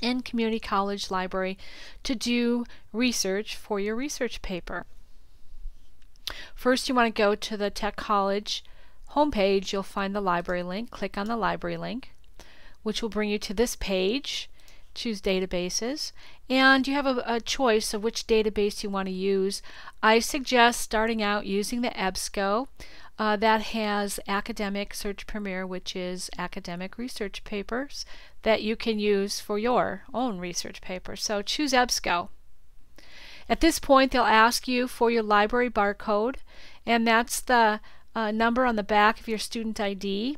and community college library to do research for your research paper. First, you want to go to the Tech College homepage. You'll find the library link. Click on the library link, which will bring you to this page. Choose databases, and you have a choice of which database you want to use. I suggest starting out using the EBSCO. That has Academic Search Premier, which is academic research papers that you can use for your own research paper. So choose EBSCO. At this point, they'll ask you for your library barcode, and that's the number on the back of your student ID,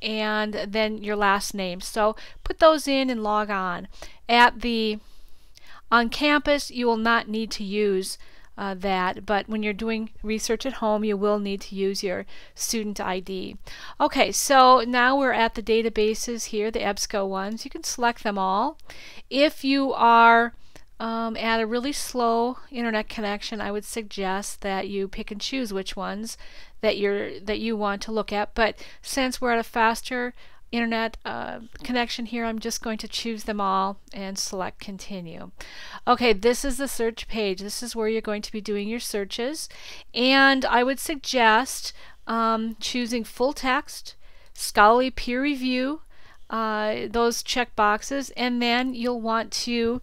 and then your last name. So put those in and log on. On campus, you will not need to use that, but when you're doing research at home, you will need to use your student ID. Okay, so now we're at the databases here, the EBSCO ones. You can select them all. If you are at a really slow internet connection, I would suggest that you pick and choose which ones that you want to look at. But since we're at a faster internet connection here, I'm just going to choose them all and select continue. Okay, this is the search page. This is where you're going to be doing your searches, and I would suggest choosing full text, scholarly peer review, those check boxes, and then you'll want to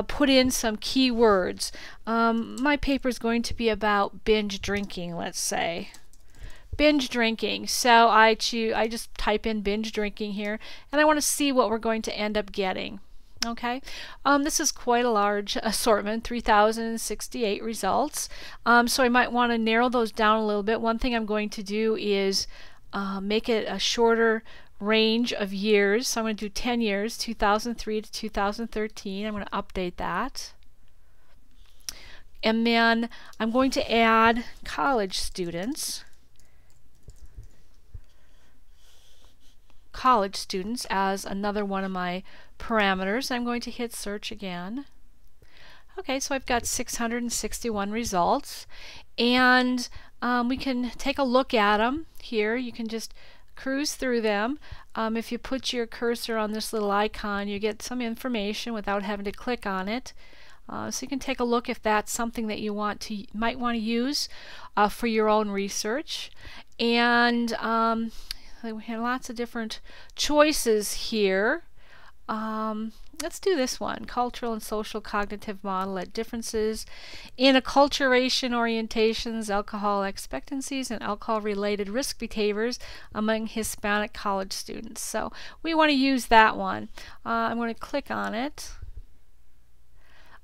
put in some keywords. My paper is going to be about binge drinking, let's say. Binge drinking. So I just type in binge drinking here, and I want to see what we're going to end up getting. Okay, this is quite a large assortment, 3,068 results. So I might want to narrow those down a little bit. One thing I'm going to do is make it a shorter range of years. So I'm going to do 10 years, 2003 to 2013. I'm going to update that. And then I'm going to add college students. College students as another one of my parameters. I'm going to hit search again. Okay, so I've got 661 results, and we can take a look at them here. You can just cruise through them. If you put your cursor on this little icon, you get some information without having to click on it. So you can take a look if that's something that you might want to use for your own research. And we have lots of different choices here. Let's do this one, cultural and social cognitive model at differences in acculturation orientations, alcohol expectancies, and alcohol-related risk behaviors among Hispanic college students. So we want to use that one. I'm going to click on it,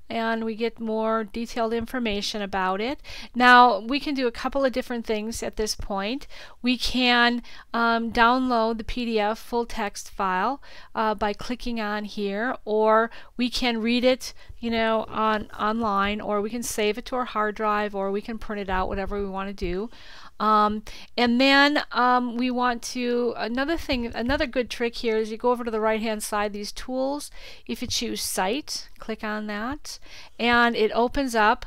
and we get more detailed information about it. Now we can do a couple of different things at this point. We can download the PDF full text file by clicking on here, or we can read it, online, or we can save it to our hard drive, or we can print it out, whatever we want to do. And then we want to, another good trick here is you go over to the right hand side, these tools. If you choose Cite, click on that, and it opens up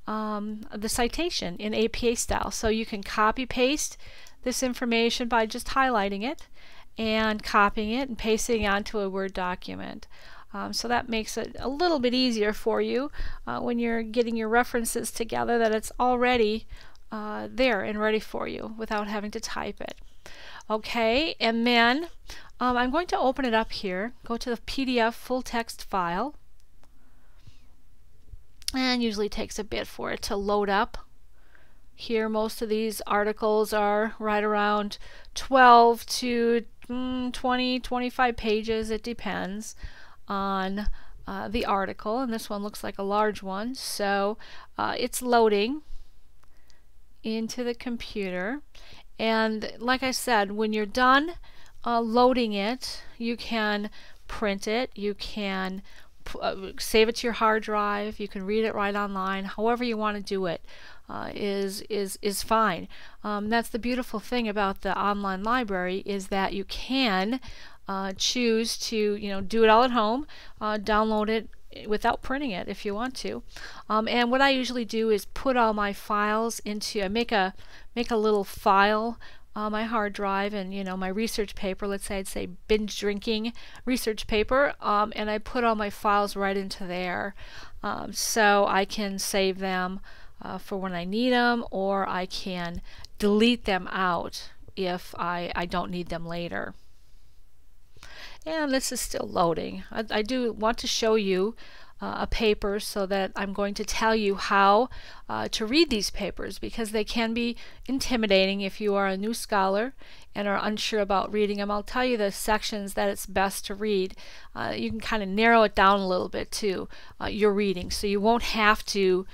the citation in APA style. So you can copy paste this information by just highlighting it and copying it and pasting it onto a Word document. So that makes it a little bit easier for you when you're getting your references together, that it's already there and ready for you without having to type it. Okay, and then I'm going to open it up here, go to the PDF full text file, and usually takes a bit for it to load up. Here most of these articles are right around 12 to 20, 25 pages. It depends on the article, and this one looks like a large one, so it's loading into the computer. And like I said, when you're done loading it, you can print it, you can save it to your hard drive, you can read it right online. However you want to do it is fine. That's the beautiful thing about the online library, is that you can choose to do it all at home, download it without printing it if you want to. And what I usually do is put all my files into, I make a little file my hard drive and my research paper. Let's say I'd say binge drinking research paper, and I put all my files right into there, so I can save them for when I need them, or I can delete them out if I don't need them later. And this is still loading. I do want to show you a paper, so that I'm going to tell you how to read these papers, because they can be intimidating if you are a new scholar and are unsure about reading them. I'll tell you the sections that it's best to read. You can kind of narrow it down a little bit to your reading, so you won't have to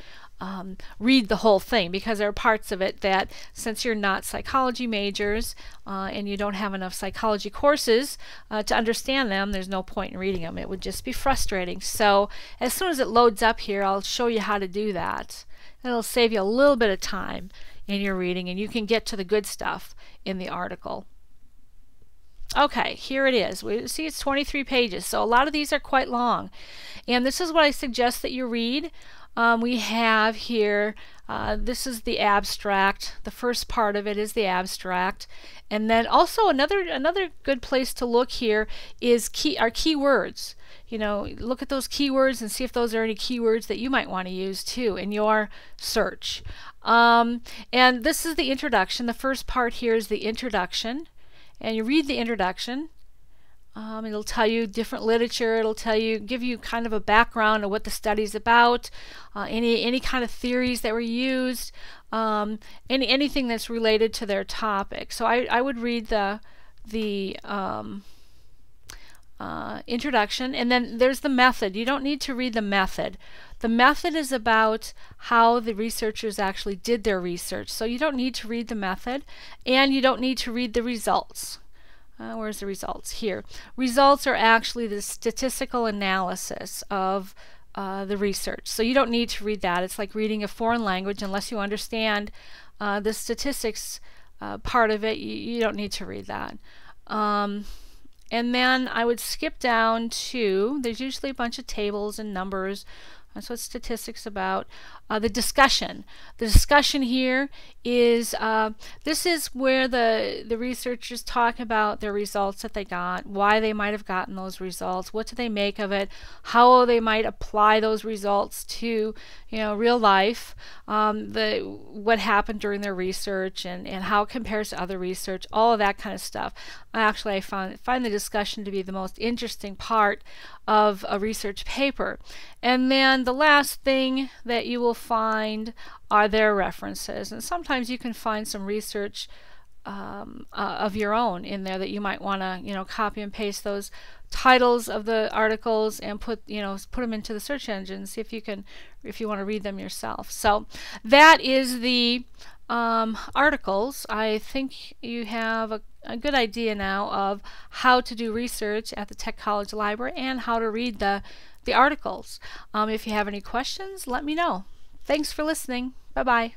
read the whole thing, because there are parts of it that, since you're not psychology majors and you don't have enough psychology courses to understand them, there's no point in reading them. It would just be frustrating. So as soon as it loads up here, I'll show you how to do that. It'll save you a little bit of time in your reading, and you can get to the good stuff in the article. Okay, here it is. We see it's 23 pages, so a lot of these are quite long, and this is what I suggest that you read. We have here, this is the abstract. The first part of it is the abstract, and then also another good place to look here is our keywords. Look at those keywords and see if those are any keywords that you might want to use too in your search. And this is the introduction. The first part here is the introduction, and you read the introduction. It'll tell you different literature. It'll give you kind of a background of what the study's about, any kind of theories that were used, anything that's related to their topic. So I would read the introduction, and then there's the method. You don't need to read the method. The method is about how the researchers actually did their research. So you don't need to read the method, and you don't need to read the results. Where's the results? Here. Results are actually the statistical analysis of the research. So you don't need to read that. It's like reading a foreign language. Unless you understand the statistics part of it, you don't need to read that. And then I would skip down to, there's usually a bunch of tables and numbers. That's what statistics about. The discussion. The discussion here is, this is where the researchers talk about their results that they got, why they might have gotten those results, what do they make of it, how they might apply those results to real life, what happened during their research, and how it compares to other research, all of that kind of stuff. Actually, I find the discussion to be the most interesting part of a research paper. And then the last thing that you will find are their references, and sometimes you can find some research of your own in there that you might want to copy and paste those titles of the articles and put them into the search engine, see if you want to read them yourself. So that is the articles. I think you have a good idea now of how to do research at the Tech College Library and how to read the articles. If you have any questions, let me know. Thanks for listening. Bye-bye.